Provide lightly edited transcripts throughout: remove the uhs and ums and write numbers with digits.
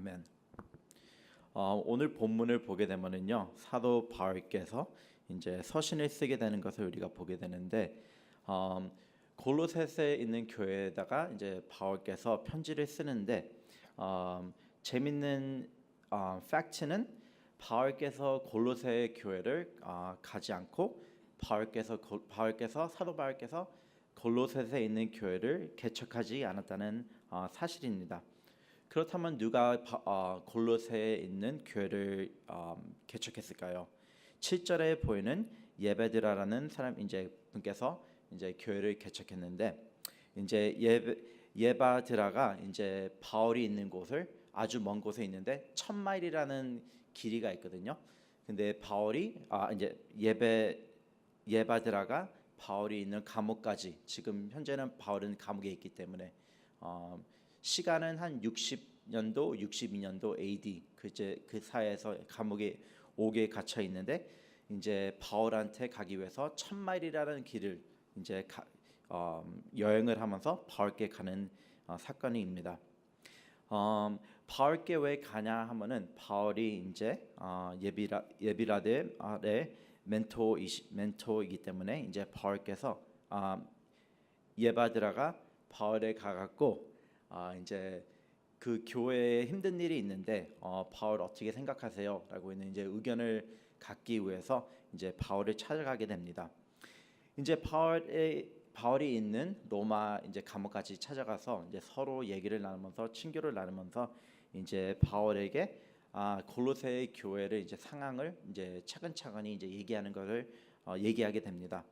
아멘. 오늘 본문을 보게 되면은요, 사도 바울께서 이제 서신을 쓰게 되는 것을 우리가 보게 되는데, 골로새서에 있는 교회에다가 이제 바울께서 편지를 쓰는데, 재밌는 팩트는 바울께서 골로새 교회를 가지 않고 사도 바울께서 골로새서에 있는 교회를 개척하지 않았다는 사실입니다. 그렇다면 누가 골로새에 있는 교회를 개척했을까요? 7절에 보이는 예베드라라는 사람 분께서 이제 교회를 개척했는데, 이제 예바드라가 이제 바울이 있는 곳을 아주 먼 곳에 있는데 1000마일이라는 길이가 있거든요. 근데 바울이 이제 예바드라가 바울이 있는 감옥까지, 지금 현재는 바울은 감옥에 있기 때문에 시간은 한 60년도, 62년도 AD 그 사이에서 감옥에 오게 갇혀 있는데, 이제 바울한테 가기 위해서 1000마일이라는 길을 이제 여행을 하면서 바울께 가는 사건입니다. 바울께 왜 가냐 하면은 바울이 이제 예비라드의 멘토이기 때문에 이제 바울께서 예바드라가 바울에 가갖고 이제 그 교회에 힘든 일이 있는데 바울 어떻게 생각하세요? 라고 있는 이제 의견을 갖기 위해서 이제 바울을 찾아가게 됩니다. 이제 바울이 있는 로마 이제 감옥까지 찾아가서 이제 서로 얘기를 나누면서 친교를 나누면서 이제 바울에게 골로새 교회를 이제 상황을 이제 차근차근히 이제 얘기하는 것을 얘기하게 됩니다.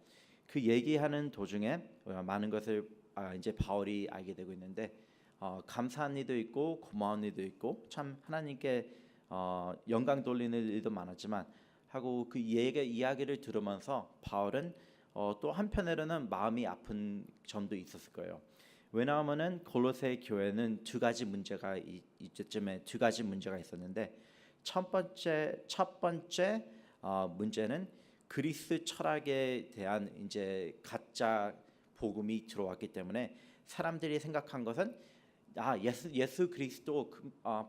그 얘기하는 도중에 많은 것을 이제 바울이 알게 되고 있는데, 감사한 일도 있고 고마운 일도 있고 참 하나님께 영광 돌리는 일도 많았지만 하고 그 이야기를 들으면서 바울은 또 한편으로는 마음이 아픈 점도 있었을 거예요. 왜냐하면은 골로새 교회는 두 가지 문제가 있었는데, 첫 번째 문제는 그리스 철학에 대한 이제 가짜 복음이 들어왔기 때문에 사람들이 생각한 것은 예수 그리스도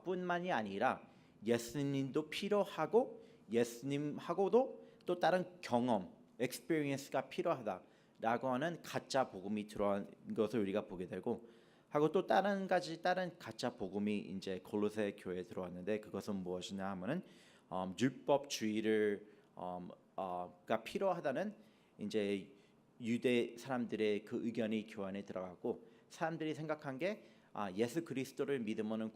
뿐만이 아니라 예수님도 필요하고 예수님하고도 또 다른 경험, experience가 필요하다라고 하는 가짜 복음이 들어온 것을 우리가 보게 되고, 하고 또 다른 가짜 복음이 이제 골로새 교회에 들어왔는데, 그것은 무엇이냐 하면은 율법주의를 가 필요하다는 이제 유대 사람들의 그 의견이 교환에 들어가고, 사람들이 생각한 게 예수 그리스도를 믿으면은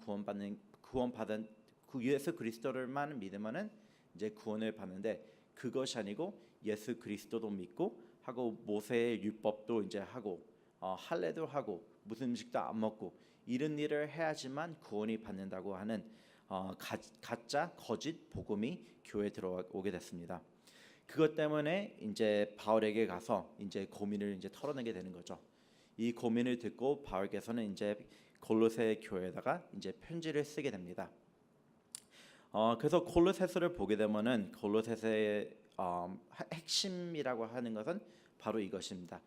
예수 그리스도를만 믿으면은 이제 구원을 받는데, 그것이 아니고 예수 그리스도도 믿고 하고 모세의 율법도 이제 하고 할례도 하고 무슨 음식도 안 먹고 이런 일을 해야지만 구원이 받는다고 하는 가짜 거짓 복음이 교회에 들어오게 됐습니다. 그것 때문에 이제 바울에게 가서 이제 고민을 이제 털어내게 되는 거죠. 이 고민을 듣고 바울께서는 이제 골로새 교회에다가 이제 편지를 쓰게 됩니다. 그래서 골로새서를 보게 되면은 골로새서의 핵심이라고 하는 것은 바로 이것입니다.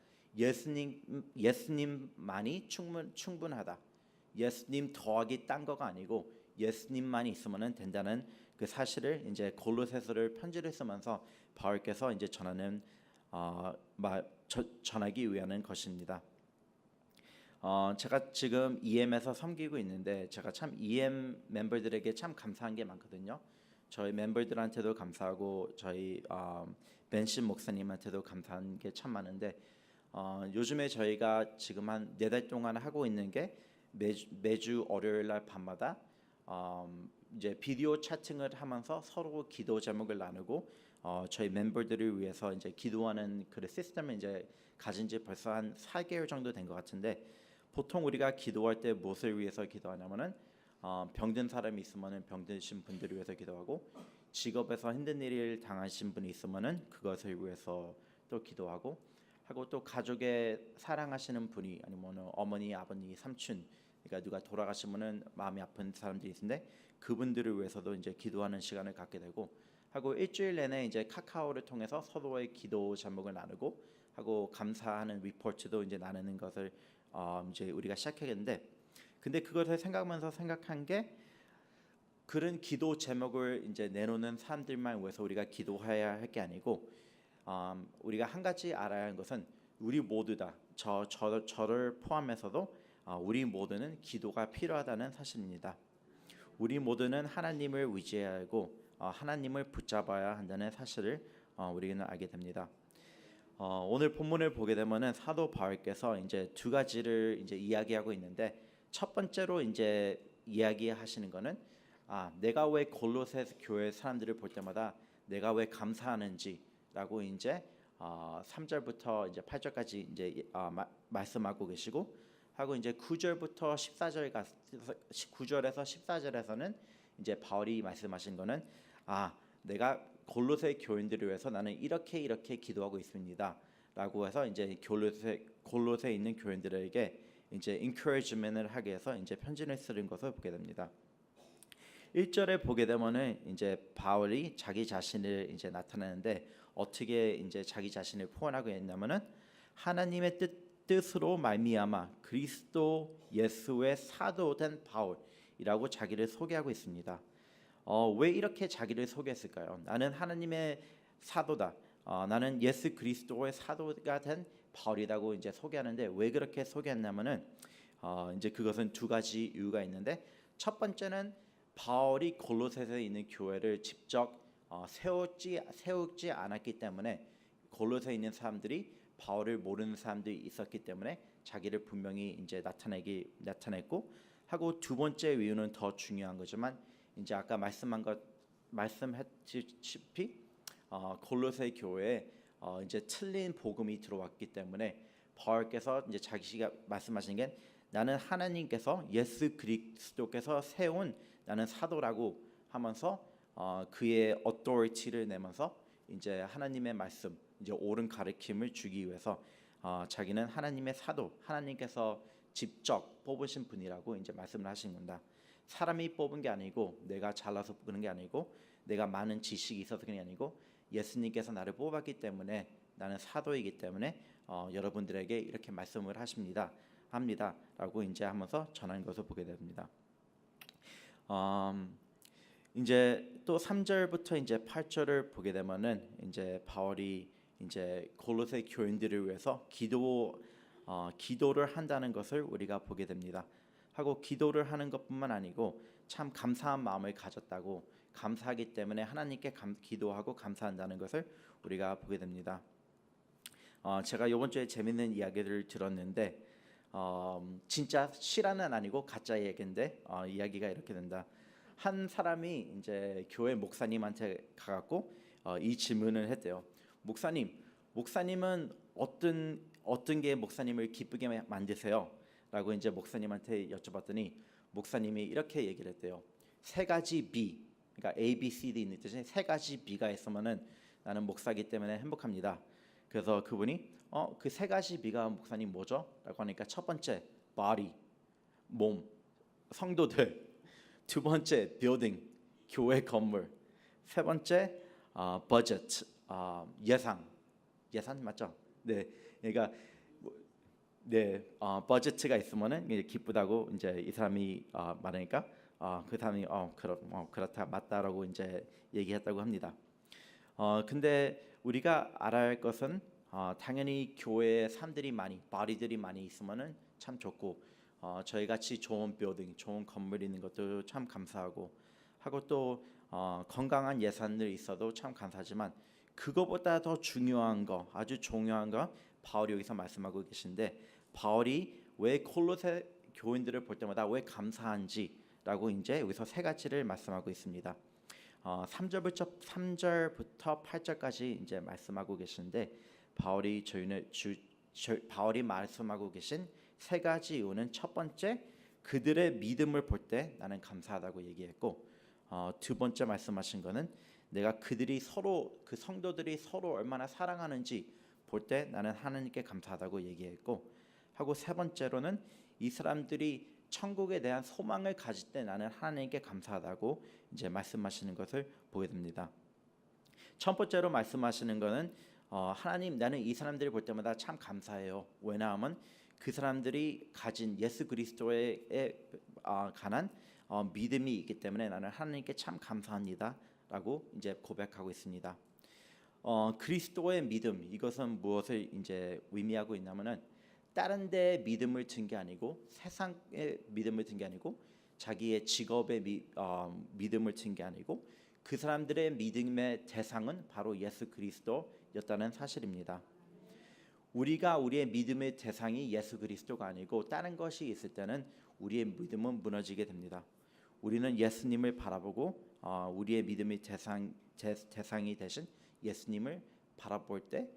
예수님만이 충분하다. 예수님 더하기 딴 거가 아니고 예수님만이 있으면 된다는 그 사실을 이제 골로새서를 편지를 쓰면서 바울께서 이제 전하기 위한 것입니다. 제가 지금 EM에서 섬기고 있는데, 제가 참 EM 멤버들에게 참 감사한 게 많거든요. 저희 멤버들한테도 감사하고 저희 벤신 목사님한테도 감사한 게 참 많은데, 요즘에 저희가 지금 한 4달 동안 하고 있는 게 매주 월요일 날 밤마다 이제 비디오 채팅을 하면서 서로 기도 제목을 나누고 저희 멤버들을 위해서 이제 기도하는 그 시스템을 이제 가진 지 벌써 한 4개월 정도 된 것 같은데, 보통 우리가 기도할 때 무엇을 위해서 기도하냐면은 병든 사람이 있으면은 병드신 분들을 위해서 기도하고, 직업에서 힘든 일을 당하신 분이 있으면은 그것을 위해서 또 기도하고, 하고 또 가족에 사랑하시는 분이 아니면 어머니, 아버님, 삼촌, 그러니까 누가 돌아가시면은 마음이 아픈 사람들이 있는데 그분들을 위해서도 이제 기도하는 시간을 갖게 되고, 하고 일주일 내내 이제 카카오를 통해서 서로의 기도 제목을 나누고 하고 감사하는 리포트도 이제 나누는 것을 이제 우리가 시작하겠는데, 근데 그것을 생각하면서 생각한 게 그런 기도 제목을 이제 내놓는 사람들만 위해서 우리가 기도해야 할 게 아니고 우리가 한 가지 알아야 하는 것은 우리 모두 다 저를 포함해서도 우리 모두는 기도가 필요하다는 사실입니다. 우리 모두는 하나님을 의지하고 하나님을 붙잡아야 한다는 사실을 우리는 알게 됩니다. 오늘 본문을 보게 되면은 사도 바울께서 이제 두 가지를 이제 이야기하고 있는데 첫 번째로 이제 이야기하시는 거는 내가 왜 골로새 교회 사람들을 볼 때마다 내가 왜 감사하는지라고 이제 3절부터 이제 8절까지 이제 말씀하고 계시고 하고 이제 9절부터 9절에서 14절에서는 이제 바울이 말씀하신 거는 내가 골로새 교인들을 위해서 나는 이렇게 기도하고 있습니다라고 해서 이제 골로새 있는 교인들에게 이제 encouragement을 하기 위해서 이제 편지를 쓰는 것을 보게 됩니다. 1절에 보게 되면은 이제 바울이 자기 자신을 이제 나타내는데 어떻게 이제 자기 자신을 표현하고 있냐면은 하나님의 뜻으로 말미암아 그리스도 예수의 사도된 바울이라고 자기를 소개하고 있습니다. 왜 이렇게 자기를 소개했을까요? 나는 하나님의 사도다. 나는 예수 그리스도의 사도가 된 바울이라고 이제 소개하는데 왜 그렇게 소개했냐면은 이제 그것은 두 가지 이유가 있는데 첫 번째는 바울이 골로새에 있는 교회를 직접 세우지 않았기 때문에 골로새에 있는 사람들이 바울을 모르는 사람들이 있었기 때문에 자기를 분명히 이제 나타냈고 하고 두 번째 이유는 더 중요한 거지만 이제 아까 말씀했다시피 골로새 교회에 이제 틀린 복음이 들어왔기 때문에 바울께서 이제 자기가 말씀하신 게 나는 하나님께서 예수 그리스도께서 세운 나는 사도라고 하면서 그의 authority를 내면서 이제 하나님의 말씀 이제 옳은 가르침을 주기 위해서 자기는 하나님의 사도 하나님께서 직접 뽑으신 분이라고 이제 말씀을 하신 겁니다. 사람이 뽑은 게 아니고 내가 잘나서 뽑는 게 아니고 내가 많은 지식이 있어서 그런 게 아니고 예수님께서 나를 뽑았기 때문에 나는 사도이기 때문에 여러분들에게 이렇게 말씀을 합니다라고 이제 하면서 전하는 것을 보게 됩니다. 이제 또 3절부터 이제 8절을 보게 되면은 이제 바울이 이제 골로새 교인들을 위해서 기도를 한다는 것을 우리가 보게 됩니다. 하고 기도를 하는 것뿐만 아니고 참 감사한 마음을 가졌다고 감사하기 때문에 하나님께 기도하고 감사한다는 것을 우리가 보게 됩니다. 제가 이번 주에 재밌는 이야기를 들었는데 진짜 실화는 아니고 가짜 얘기인데 이야기가 이렇게 된다. 한 사람이 이제 교회 목사님한테 가갖고 이 질문을 했대요. 목사님은 어떤 게 목사님을 기쁘게 만드세요? 라고 이제 목사님한테 여쭤봤더니 목사님이 이렇게 얘기를 했대요. 세 가지 B, 그러니까 A, B, C, D 있는 뜻이 세 가지 B가 있으면은 나는 목사기 때문에 행복합니다. 그래서 그분이 그 세 가지 B가 목사님 뭐죠? 라고 하니까 첫 번째 body, 몸, 성도들. 두 번째 building, 교회 건물. 세 번째 budget, 예산 맞죠? 네, 그러니까 버제트가 있으면은 기쁘다고 이제 이 사람이 말하니까 그 사람이 그렇다 맞다라고 이제 얘기했다고 합니다. 근데 우리가 알아야 할 것은 당연히 교회에 사람들이 바리들이 많이 있으면은 참 좋고 저희 같이 좋은 빌딩, 좋은 건물 있는 것도 참 감사하고 하고 또 건강한 예산들이 있어도 참 감사하지만 그거보다 더 중요한 거, 아주 중요한 거 바울이 여기서 말씀하고 계신데 바울이 왜 콜로새 교인들을 볼 때마다 왜 감사한지라고 이제 여기서 세 가지를 말씀하고 있습니다. 3절부터 8절까지 이제 말씀하고 계신데 바울이 말씀하고 계신 세 가지 이유는 첫 번째 그들의 믿음을 볼 때 나는 감사하다고 얘기했고 두 번째 말씀하신 거는 내가 그들이 서로 그 성도들이 서로 얼마나 사랑하는지 볼 때 나는 하나님께 감사하다고 얘기했고 하고 세 번째로는 이 사람들이 천국에 대한 소망을 가질 때 나는 하나님께 감사하다고 이제 말씀하시는 것을 보게 됩니다. 첫 번째로 말씀하시는 거는 하나님 나는 이 사람들을 볼 때마다 참 감사해요. 왜냐하면 그 사람들이 가진 예수 그리스도에 관한 믿음이 있기 때문에 나는 하나님께 참 감사합니다라고 이제 고백하고 있습니다. 그리스도의 믿음 이것은 무엇을 이제 의미하고 있냐면은 다른 데 믿음을 든 게 아니고 세상의 믿음을 든 게 아니고 자기의 직업의 믿음을 든 게 아니고 그 사람들의 믿음의 대상은 바로 예수 그리스도였다는 사실입니다. 우리가 우리의 믿음의 대상이 예수 그리스도가 아니고 다른 것이 있을 때는 우리의 믿음은 무너지게 됩니다. 우리는 예수님을 바라보고 우리의 믿음의 대상이 되신 예수님을 바라볼 때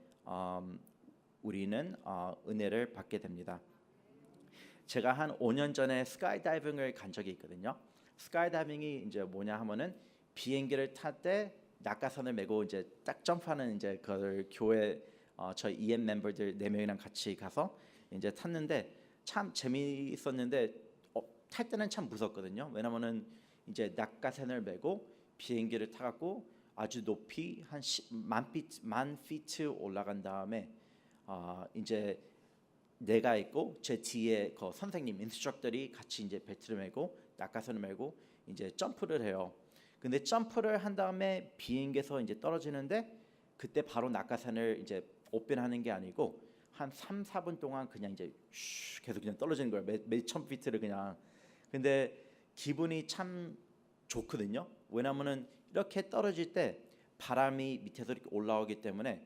우리는 은혜를 받게 됩니다. 제가 한 5년 전에 스카이다이빙을 간 적이 있거든요. 스카이다이빙이 이제 뭐냐 하면은 비행기를 탈 때 낙하산을 메고 이제 딱 점프하는 이제 그걸 교회 저희 EM 멤버들 4명이랑 같이 가서 이제 탔는데 참 재미있었는데 탈 때는 참 무섭거든요. 왜냐면은 이제 낙하산을 메고 비행기를 타갖고 아주 높이 한 10만 피트 올라간 다음에 이제 내가 있고 제 뒤에 그 선생님 인스트럭터들이 같이 이제 벨트를 메고 낙하산을 메고 이제 점프를 해요. 근데 점프를 한 다음에 비행기에서 이제 떨어지는데 그때 바로 낙하산을 이제 오픈하는 게 아니고 한 3, 4분 동안 그냥 이제 계속 그냥 떨어지는 거예요. 몇천 피트를 그냥. 근데 기분이 참 좋거든요. 왜냐면은 이렇게 떨어질 때 바람이 밑에서 이렇게 올라오기 때문에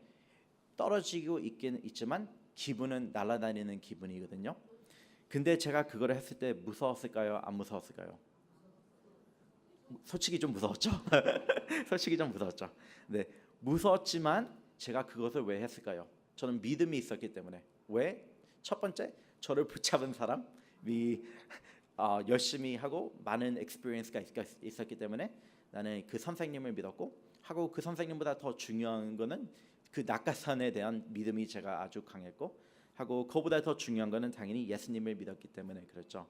떨어지고 있긴 있지만 기분은 날아다니는 기분이거든요. 근데 제가 그거를 했을 때 무서웠을까요? 안 무서웠을까요? 솔직히 좀 무서웠죠. 솔직히 좀 무서웠죠. 네, 무서웠지만 제가 그것을 왜 했을까요? 저는 믿음이 있었기 때문에. 왜? 첫 번째, 저를 붙잡은 사람이 열심히 하고 많은 experience가 있었기 때문에 나는 그 선생님을 믿었고 하고 그 선생님보다 더 중요한 거는 그 낙하산에 대한 믿음이 제가 아주 강했고 하고 그보다 더 중요한 거는 당연히 예수님을 믿었기 때문에 그렇죠.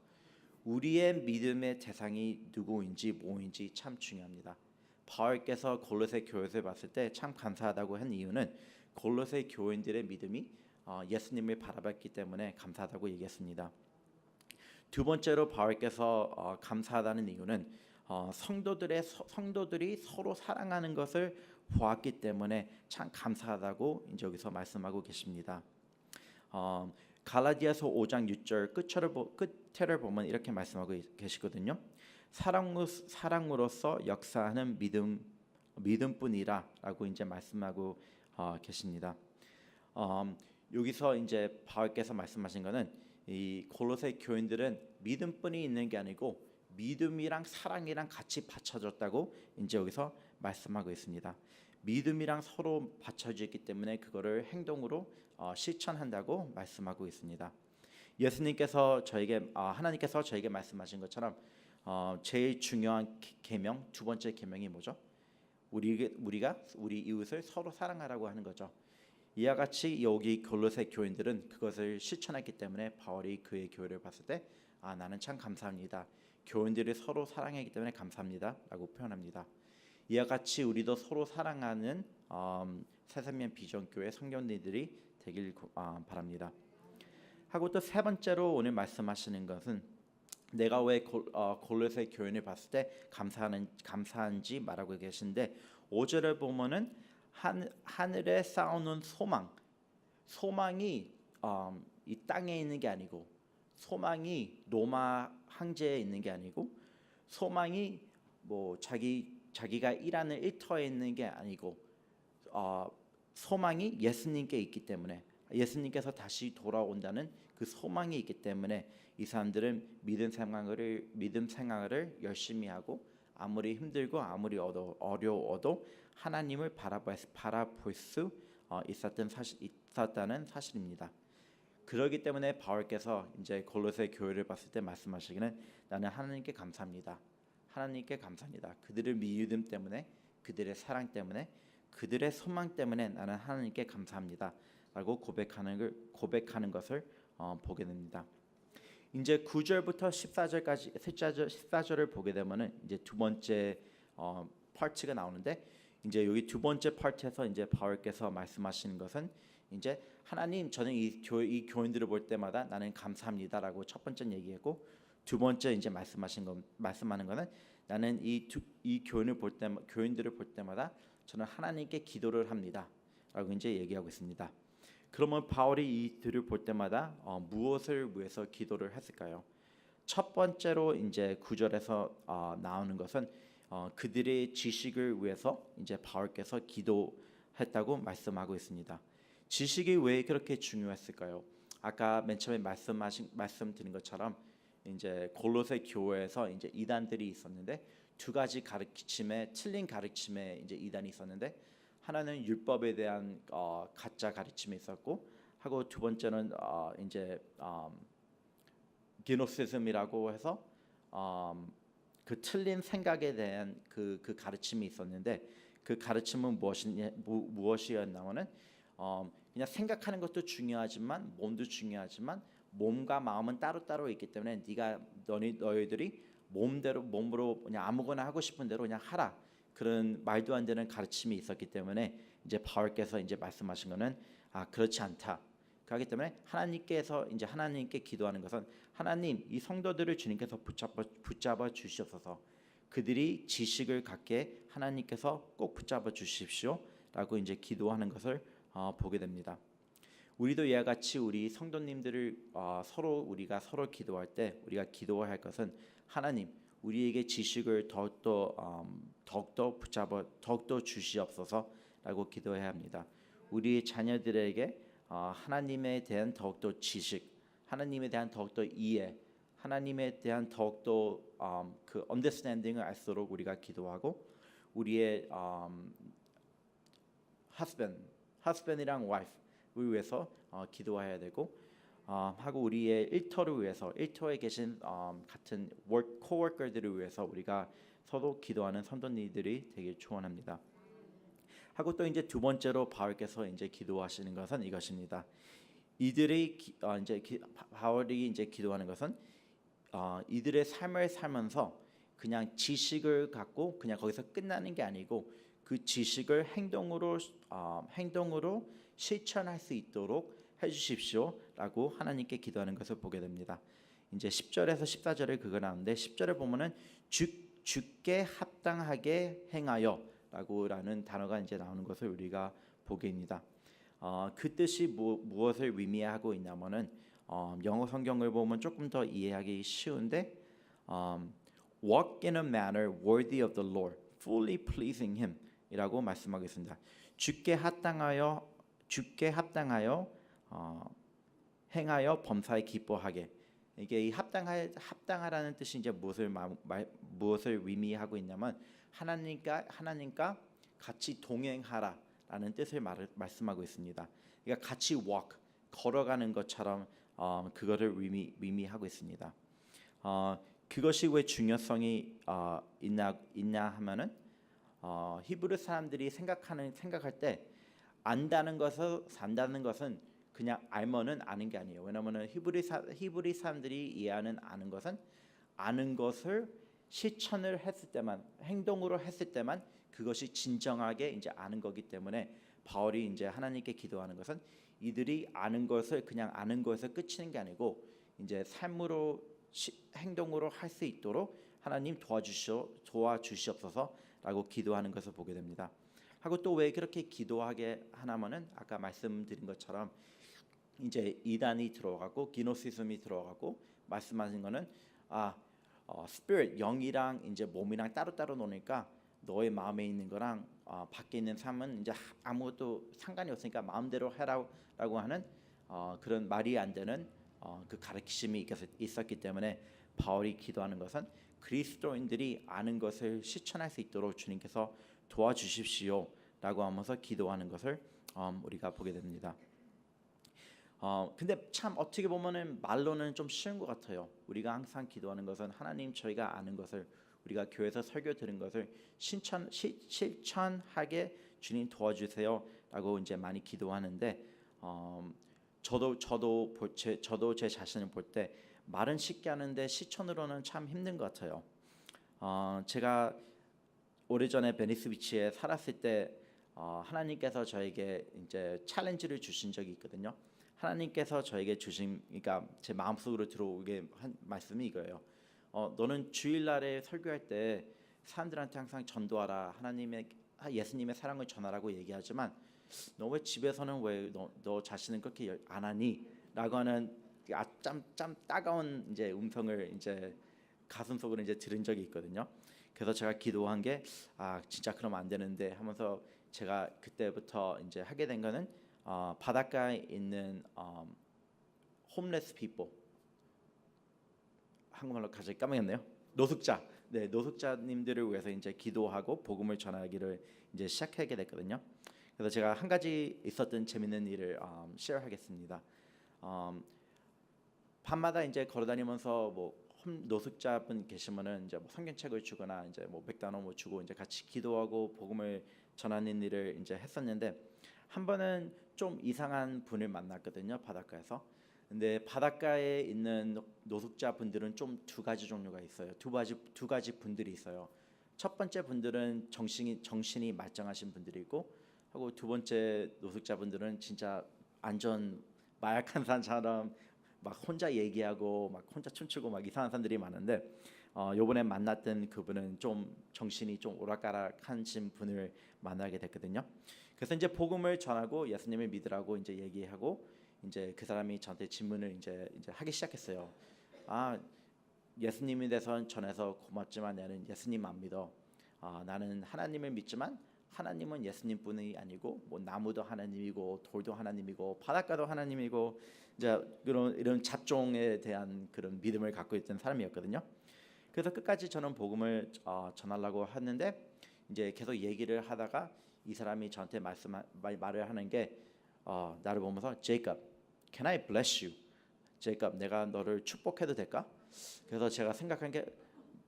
우리의 믿음의 대상이 누구인지 뭐인지 참 중요합니다. 바울께서 골로새 교회를 봤을 때 참 감사하다고 한 이유는 골로새 교인들의 믿음이 예수님을 바라봤기 때문에 감사하다고 얘기했습니다. 두 번째로 바울께서 감사하다는 이유는 성도들이 서로 사랑하는 것을 보았기 때문에 참 감사하다고 이제 여기서 말씀하고 계십니다. 갈라디아서 5장 6절 끝을 보면 이렇게 말씀하고 계시거든요. 사랑으로서 역사하는 믿음뿐이라라고 이제 말씀하고 계십니다. 여기서 이제 바울께서 말씀하신 것은 이 골로새 교인들은 믿음뿐이 있는 게 아니고 믿음이랑 사랑이랑 같이 받쳐졌다고 이제 여기서 말씀하고 있습니다. 믿음이랑 서로 받쳐지기 때문에 그거를 행동으로 실천한다고 말씀하고 있습니다. 예수님께서 하나님께서 저에게 말씀하신 것처럼 제일 중요한 계명 두 번째 계명이 뭐죠? 우리가 우리 이웃을 서로 사랑하라고 하는 거죠. 이와 같이 여기 골로새 교인들은 그것을 실천했기 때문에 바울이 그의 교회를 봤을 때 나는 참 감사합니다. 교인들이 서로 사랑하기 때문에 감사합니다라고 표현합니다. 이와 같이 우리도 서로 사랑하는 새삼면 비전교회 성도님들이 되길 바랍니다. 하고 또 세 번째로 오늘 말씀하시는 것은 내가 왜 골로새 교인을 봤을 때 감사한지 말하고 계신데 5절을 보면은 하늘에 쌓아놓은 소망이 이 땅에 있는 게 아니고 소망이 로마 황제에 있는 게 아니고 소망이 뭐 자기가 일하는 일터에 있는 게 아니고 소망이 예수님께 있기 때문에 예수님께서 다시 돌아온다는 그 소망이 있기 때문에 이 사람들은 믿음 생활을 열심히 하고 아무리 힘들고 아무리 어려워도 하나님을 바라볼 수 있었다는 사실입니다. 그렇기 때문에 바울께서 이제 골로새 교회를 봤을 때 말씀하시기는 나는 하나님께 감사합니다. 하나님께 감사합니다. 그들의 믿음 때문에 그들의 사랑 때문에 그들의 소망 때문에 나는 하나님께 감사합니다라고 고백하는 것을 보게 됩니다. 이제 9절부터 14절을 보게 되면은 이제 두 번째 파트가 나오는데 이제 여기 두 번째 파트에서 이제 바울께서 말씀하시는 것은 이제 하나님 저는 이 교인들을 볼 때마다 나는 감사합니다라고 첫 번째 얘기했고 두 번째 이제 말씀하는 거는 나는 이 교인들을 볼 때마다 저는 하나님께 기도를 합니다라고 이제 얘기하고 있습니다. 그러면 바울이 이들을 볼 때마다 무엇을 위해서 기도를 했을까요? 첫 번째로 이제 9절에서 나오는 것은 그들의 지식을 위해서 이제 바울께서 기도했다고 말씀하고 있습니다. 지식이 왜 그렇게 중요했을까요? 아까 맨 처음에 말씀드린 것처럼 이제 골로새 교회에서 이제 이단들이 있었는데 두 가지 틀린 가르침에 이제 이단이 있었는데 하나는 율법에 대한 가짜 가르침이 있었고 하고 두 번째는 이제 기노시즘이라고 해서 그 틀린 생각에 대한 그 가르침이 있었는데 그 가르침은 무엇이었냐면은 그냥 생각하는 것도 중요하지만 몸도 중요하지만 몸과 마음은 따로따로 있기 때문에 너희들이 몸으로 그냥 아무거나 하고 싶은 대로 그냥 하라. 그런 말도 안 되는 가르침이 있었기 때문에 이제 바울께서 이제 말씀하신 거는 그렇지 않다. 그렇기 때문에 하나님께 기도하는 것은 하나님 이 성도들을 주님께서 붙잡아 주시옵소서. 그들이 지식을 갖게 하나님께서 꼭 붙잡아 주십시오라고 이제 기도하는 것을 보게 됩니다. 우리도 이와 같이 우리 성도님들을 우리가 서로 기도할 때 우리가 기도해야 할 것은 하나님 우리에게 지식을 더욱더 붙잡아 더욱더 주시옵소서라고 기도해야 합니다. 우리 자녀들에게 하나님에 대한 더욱더 지식, 하나님에 대한 더욱더 이해, 하나님에 대한 더욱더 그 understanding을 알수록 우리가 기도하고 우리의 husband이랑 wife를 위해서 기도해야 되고 하고 우리의 일터에 계신 같은 coworker들을 위해서 우리가 서로 기도하는 성도님들이 되길 축원합니다. 하고 또 이제 두 번째로 바울께서 이제 기도하시는 것은 이것입니다. 바울이 이제 기도하는 것은 이들의 삶을 살면서 그냥 지식을 갖고 그냥 거기서 끝나는 게 아니고 그 지식을 행동으로 실천할 수 있도록 해주십시오라고 하나님께 기도하는 것을 보게 됩니다. 이제 10절에서 14절에 그거 나오는데 10절에 보면은 주께 합당하게 행하여라는 단어가 이제 나오는 것을 우리가 보게 됩니다. 그 뜻이 무엇을 의미하고 있냐면은 영어 성경을 보면 조금 더 이해하기 쉬운데 walk in a manner worthy of the Lord, fully pleasing Him 이라고 말씀하고 있습니다. 주께 합당하여 행하여 범사에 기뻐하게. 이게 이 합당하라는 뜻이 이제 무엇을 의미하고 있냐면 하나님과 같이 동행하라라는 뜻을 말씀하고 있습니다. 그러니까 같이 walk 걸어가는 것처럼 그거를 의미하고 있습니다. 그것이 왜 중요성이 있냐 하면은 히브리 사람들이 생각할 때 안다는 것은 그냥 알면은 아는 게 아니에요. 왜냐하면 히브리 사람들이 아는 것은 아는 것을 실천을 했을 때만 행동으로 했을 때만 그것이 진정하게 이제 아는 거기 때문에 바울이 이제 하나님께 기도하는 것은 이들이 아는 것을 그냥 아는 것에서 끝이는 게 아니고 이제 삶으로 행동으로 할 수 있도록 하나님 도와주시옵소서라고 기도하는 것을 보게 됩니다. 하고 또 왜 그렇게 기도하게 하냐면은 아까 말씀드린 것처럼 이제 이단이 들어가고 기노시즘이 들어가고 말씀하신 거는 스피릿 영이랑 이제 몸이랑 따로따로 노니까 너의 마음에 있는 거랑 밖에 있는 삶은 이제 아무것도 상관이 없으니까 마음대로 해라라고 하는 그런 말이 안 되는 그 가르침이 있었기 때문에 바울이 기도하는 것은 그리스도인들이 아는 것을 실천할 수 있도록 주님께서 도와주십시오라고 하면서 기도하는 것을 우리가 보게 됩니다. 근데 참 어떻게 보면은 말로는 좀 쉬운 것 같아요. 우리가 항상 기도하는 것은 하나님 저희가 아는 것을 우리가 교회에서 설교 들은 것을 실천하게 주님 도와주세요라고 이제 많이 기도하는데 저도 제 자신을 볼 때 말은 쉽게 하는데 실천으로는 참 힘든 것 같아요. 제가 오래전에 베니스 비치에 살았을 때 하나님께서 저에게 이제 챌린지를 주신 적이 있거든요. 하나님께서 저에게 그러니까 제 마음속으로 들어오게 한 말씀이 이거예요. 너는 주일날에 설교할 때 사람들한테 항상 전도하라, 예수님의 사랑을 전하라고 얘기하지만 너 왜 집에서는 왜 너 자신은 그렇게 안 하니? 라고 하는 짬 따가운 이제 음성을 이제 가슴속으로 이제 들은 적이 있거든요. 그래서 제가 기도한 게 진짜 그러면 안 되는데 하면서 제가 그때부터 이제 하게 된 거는 바닷가에 있는 홈레스 피플, 한국말로 갑자기 까먹었네요. 노숙자, 네, 노숙자님들을 위해서 이제 기도하고 복음을 전하기를 이제 시작하게 됐거든요. 그래서 제가 한 가지 있었던 재밌는 일을 쉐어하겠습니다. 밤마다 이제 걸어다니면서 뭐 노숙자분 계시면은 이제 뭐 성경책을 주거나 이제 뭐 $100 뭐 주고 이제 같이 기도하고 복음을 전하는 일을 이제 했었는데 한 번은 좀 이상한 분을 만났거든요, 바닷가에서. 근데 바닷가에 있는 노숙자 분들은 좀 두 가지 종류가 있어요. 두 가지 분들이 있어요. 첫 번째 분들은 정신이 말짱하신 분들이고, 하고 두 번째 노숙자 분들은 진짜 완전 마약한 사람처럼 막 혼자 얘기하고 막 혼자 춤추고 막 이상한 사람들이 많은데 요번에 만났던 그분은 좀 정신이 좀 오락가락하신 분을 만나게 됐거든요. 그래서 이제 복음을 전하고 예수님을 믿으라고 이제 얘기하고 이제 그 사람이 저한테 질문을 이제 하기 시작했어요. 예수님에 대해서 전해서 고맙지만 나는 예수님 안 믿어. 나는 하나님을 믿지만 하나님은 예수님뿐이 아니고 뭐 나무도 하나님이고 돌도 하나님이고 바닷가도 하나님이고 이제 이런 잡종에 대한 그런 믿음을 갖고 있던 사람이었거든요. 그래서 끝까지 저는 복음을 전하려고 했는데 이제 계속 얘기를 하다가 이 사람이 저한테 말을 하는 게 나를 보면서 제이콥, can I bless you? 제이콥, 내가 너를 축복해도 될까? 그래서 제가 생각한 게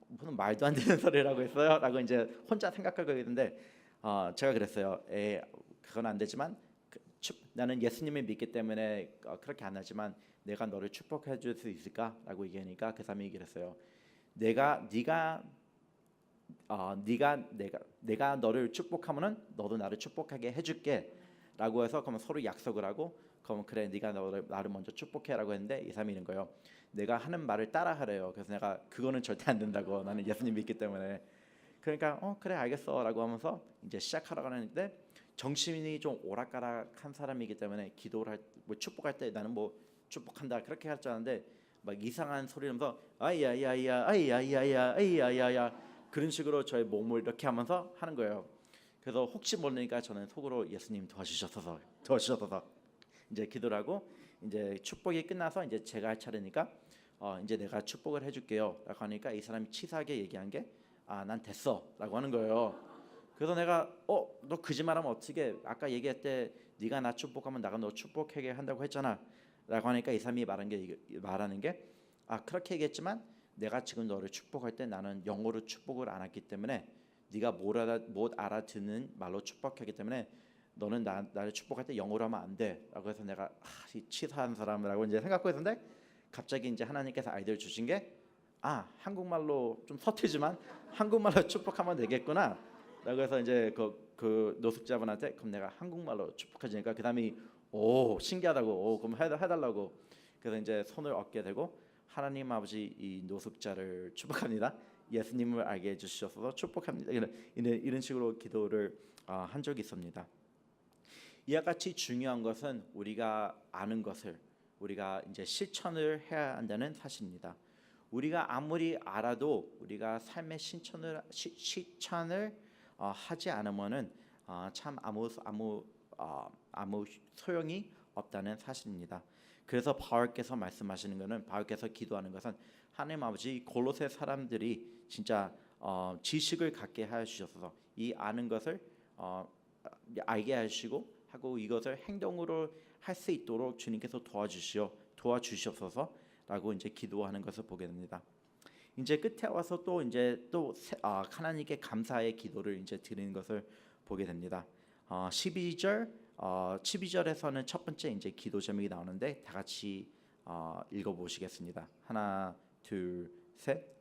무슨 말도 안 되는 소리라고 했어요. 라고 이제 혼자 생각하고 있는데 제가 그랬어요. 그건 안 되지만 나는 예수님을 믿기 때문에 그렇게 안 하지만 내가 너를 축복해 줄 수 있을까? 라고 얘기하니까 그 사람이 얘기를 했어요. 내가 너를 축복하면은 너도 나를 축복하게 해줄게 라고 해서 그러면 서로 약속을 하고 그럼 그래 네가 나를 먼저 축복해라고 했는데 이 사람이 이런 거예요. 내가 하는 말을 따라하래요. 그래서 내가 그거는 절대 안 된다고, 나는 예수님 믿기 때문에. 그러니까 그래 알겠어 라고 하면서 이제 시작하라고 하는데 정신이 좀 오락가락한 사람이기 때문에 기도를 뭐 축복할 때 나는 뭐 축복한다 그렇게 할 줄 아는데 막 이상한 소리면서 아이야야야 아이야야야 아이야야야 그런 식으로 저의 몸을 이렇게 하면서 하는 거예요. 그래서 혹시 모르니까 저는 속으로 예수님 도와주셔서 이제 기도를 하고 이제 축복이 끝나서 이제 제가 할 차례니까 이제 내가 축복을 해줄게요 라고 하니까 이 사람이 치사하게 얘기한 게 난 됐어 라고 하는 거예요. 그래서 내가 너 거짓말하면 어떻게, 아까 얘기할 때 네가 나 축복하면 나가 너 축복하게 한다고 했잖아 라고 하니까 이 사람이 말하는 게 그렇게 얘기했지만 내가 지금 너를 축복할 때 나는 영어로 축복을 안 했기 때문에 네가 못 알아듣는 말로 축복하기 때문에 너는 나를 축복할 때 영어로 하면 안 돼 라고 해서 내가 이 치사한 사람이라고 이제 생각하고 있었는데 갑자기 이제 하나님께서 아이디어를 주신 게 한국말로 좀 서툴지만 한국말로 축복하면 되겠구나 라고 해서 이제 그 노숙자분한테 그럼 내가 한국말로 축복해주니까 그 사람이 신기하다고 그럼 해달라고. 그래서 이제 손을 얻게 되고 하나님 아버지 이 노숙자를 축복합니다. 예수님을 알게 해주셔서 축복합니다. 이런 식으로 기도를 한 적이 있습니다. 이와 같이 중요한 것은 우리가 아는 것을 우리가 이제 실천을 해야 한다는 사실입니다. 우리가 아무리 알아도 우리가 삶의 실천을 하지 않으면은 참 아무 소용이 없다는 사실입니다. 그래서 바울께서 말씀하시는 것은, 바울께서 기도하는 것은 하나님 아버지 골로새 사람들이 진짜 지식을 갖게 하시옵소서. 이 아는 것을 알게 하시고 하고 이것을 행동으로 할 수 있도록 주님께서 도와주시옵소서라고 이제 기도하는 것을 보게 됩니다. 이제 끝에 와서 또 하나님께 감사의 기도를 이제 드리는 것을 보게 됩니다. 12절에서는 첫 번째 이제 기도 제목이 나오는데 다 같이 읽어 보시겠습니다. 하나, 둘, 셋.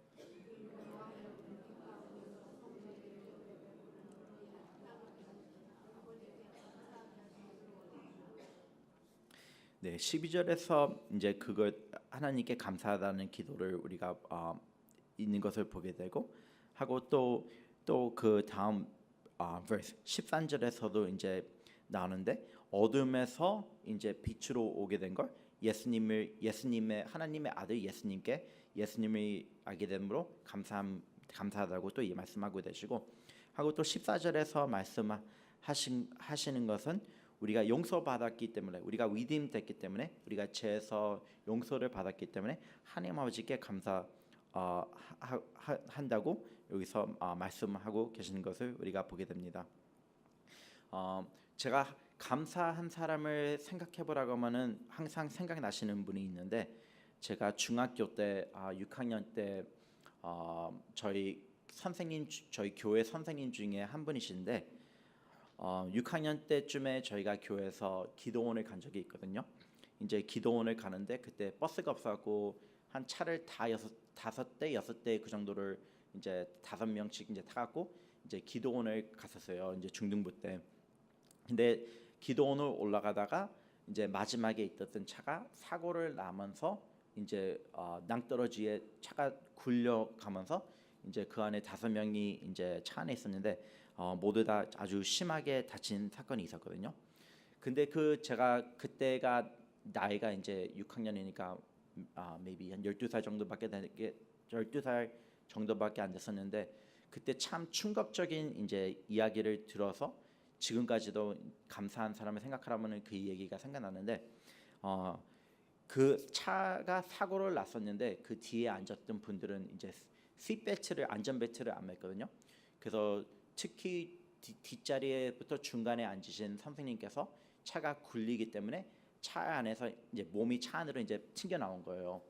네, 12절에서 이제 그걸 하나님께 감사하다는 기도를 우리가 있는 것을 보게 되고 하고 또 그 다음 verse 13절에서도 이제 나오는데 어둠에서 이제 빛으로 오게 된 걸 예수님의 하나님의 아들 예수님이 알게 됨으로 감사하다고 또 이 말씀하고 되시고 하고 또 14절에서 말씀하시는 것은 우리가 용서받았기 때문에 우리가 redeemed 됐기 때문에 우리가 죄에서 용서를 받았기 때문에 하나님 아버지께 한다고 여기서 말씀하고 계시는 것을 우리가 보게 됩니다. 제가 감사한 사람을 생각해 보라고 하면은 항상 생각나시는 분이 있는데 제가 중학교 때 6학년 때 저희 교회 선생님 중에 한 분이신데 6학년 때쯤에 저희가 교회에서 기도원을 간 적이 있거든요. 이제 기도원을 가는데 그때 버스가 없어갖고 한 차를 다섯 대 여섯 대 그 정도를 이제 5명씩 이제 타갖고 이제 기도원을 갔었어요. 이제 중등부 때. 근데 기도원을 올라가다가 이제 마지막에 있었던 차가 사고를 나면서 이제 낭떠러지에 차가 굴려가면서 이제 그 안에 5명이 이제 차 안에 있었는데 모두 다 아주 심하게 다친 사건이 있었거든요. 근데 제가 그때가 나이가 이제 6학년이니까 maybe 한 12살 정도밖에 안 됐었는데 그때 참 충격적인 이제 이야기를 들어서 지금까지도 감사한 사람을 생각하라면은 그 얘기가 생각나는데 그 차가 사고를 났었는데 그 뒤에 앉았던 분들은 이제 안전벨트를 안 맸거든요. 그래서 특히 뒷자리에부터 중간에 앉으신 선생님께서 차가 굴리기 때문에 차 안에서 이제 몸이 차 안으로 이제 튕겨 나온 거예요.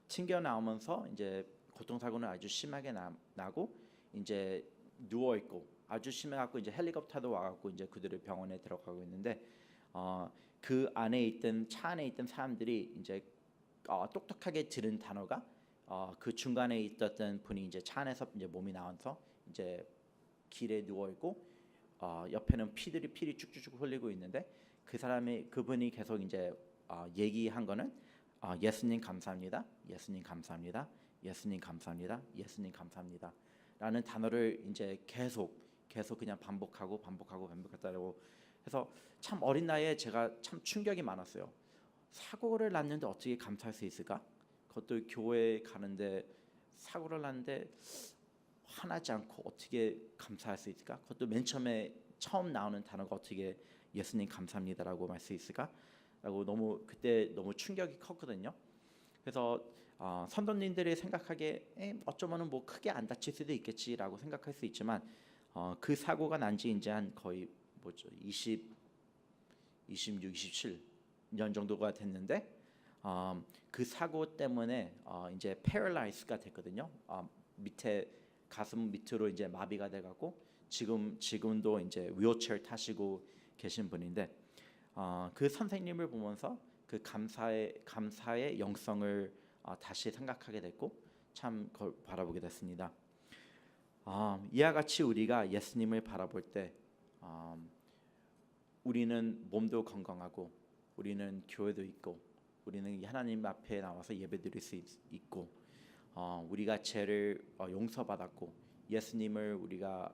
튕겨 나오면서 이제 교통사고는 아주 심하게 나고 이제 누워 있고 아주 심해갖고 이제 헬리콥터도 와갖고 이제 그들을 병원에 들어가고 있는데 그 안에 있던 차 안에 있던 사람들이 이제 똑똑하게 들은 단어가 그 중간에 있었던 분이 이제 차 안에서 이제 몸이 나와서 이제 길에 누워 있고 옆에는 피리 쭉쭉쭉 흘리고 있는데 그분이 계속 이제 얘기한 거는 예수님 감사합니다. 예수님 감사합니다. 예수님 감사합니다. 예수님 감사합니다. 라는 단어를 이제 계속 그냥 반복했다고 해서 참 어린 나이에 제가 참 충격이 많았어요. 사고를 났는데 어떻게 감사할 수 있을까? 그것도 교회에 가는데 사고를 났는데 화나지 않고 어떻게 감사할 수 있을까? 그것도 맨 처음 나오는 단어가 어떻게 예수님 감사합니다라고 말 수 있을까? 라고 그때 너무 충격이 컸거든요. 그래서 선도님들이 생각하기에 어쩌면은 뭐 크게 안 다칠 수도 있겠지라고 생각할 수 있지만 그 사고가 난 지 이제 한 거의 26, 27년 정도가 됐는데 그 사고 때문에 이제 패럴라이즈가 됐거든요. 밑에 가슴 밑으로 이제 마비가 돼갖고 지금도 이제 휠체어 타시고 계신 분인데 그 선생님을 보면서 그 감사의 영성을 다시 생각하게 됐고 참 그걸 바라보게 됐습니다. 이와 같이 우리가 예수님을 바라볼 때 우리는 몸도 건강하고 우리는 교회도 있고 우리는 하나님 앞에 나와서 예배드릴 수 있고 우리가 죄를 용서받았고 예수님을 우리가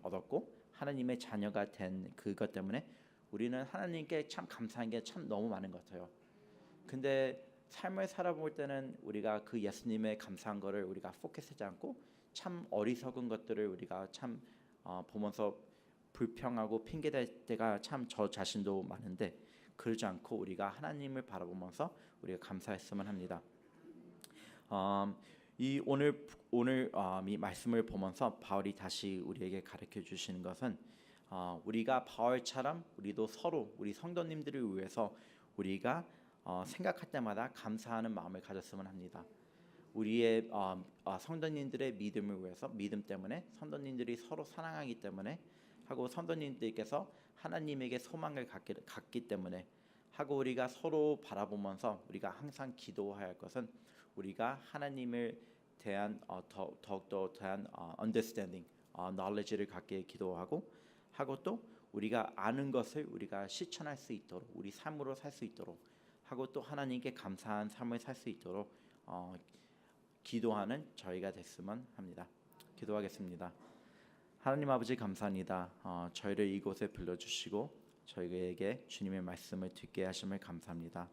얻었고 하나님의 자녀가 된 그것 때문에 우리는 하나님께 참 감사한 게 참 너무 많은 것 같아요. 근데 삶을 살아볼 때는 우리가 그 예수님의 감사한 거를 우리가 포커스하지 않고 참 어리석은 것들을 우리가 참 보면서 불평하고 핑계댈 때가 참 저 자신도 많은데 그러지 않고 우리가 하나님을 바라보면서 우리가 감사했으면 합니다. 이 오늘 이 말씀을 보면서 바울이 다시 우리에게 가르쳐 주시는 것은 우리가 바울처럼 우리도 서로 우리 성도님들을 위해서 우리가 생각할 때마다 감사하는 마음을 가졌으면 합니다. 우리의 성도님들의 믿음을 위해서 믿음 때문에 성도님들이 서로 사랑하기 때문에 하고 성도님들께서 하나님에게 소망을 갖기 때문에 하고 우리가 서로 바라보면서 우리가 항상 기도해야 할 것은 우리가 하나님을 대한 더욱더 대한 understanding, knowledge를 갖게 기도하고 또 우리가 아는 것을 우리가 실천할 수 있도록 우리 삶으로 살 수 있도록 하고 또 하나님께 감사한 삶을 살 수 있도록 기도하는 저희가 됐으면 합니다. 기도하겠습니다. 하나님 아버지 감사합니다. 저희를 이곳에 불러주시고 저희에게 주님의 말씀을 듣게 하심을 감사합니다.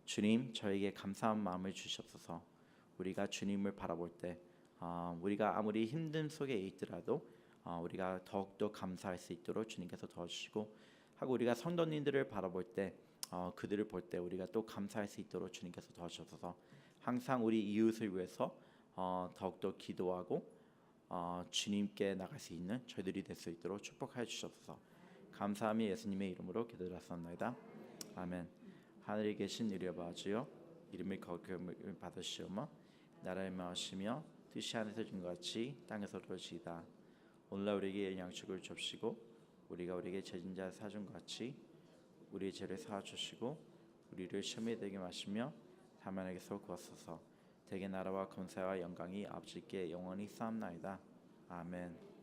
주님, 저에게 감사한 마음을 주시옵소서. 우리가 주님을 바라볼 때 우리가 아무리 힘든 속에 있더라도 우리가 더욱더 감사할 수 있도록 주님께서 도와주시고, 하고 우리가 성도님들을 바라볼 때 그들을 볼 때 우리가 또 감사할 수 있도록 주님께서 도와주셔서 항상 우리 이웃을 위해서 더욱더 기도하고 주님께 나갈 수 있는 저희들이 될 수 있도록 축복하여 주셔서 감사함이 예수님의 이름으로 기도드렸습니다. 아멘. 하늘에 계신 우리 아버지여, 이름을 거룩히 받으시오며 나라를 마시며 뜻이 하늘에서 준 것 같이 땅에서도 이루어지이다. 오늘날 우리에게 양식을 줍시고 우리가 우리에게 죄진 자 사준 것 같이 우리의 죄를 사하 주시고 우리를 시험에 들게 마시며 사망에게서 구하소서. 대개 나라와 권세와 영광이 아버지께 영원히 쌓옵나이다. 아멘.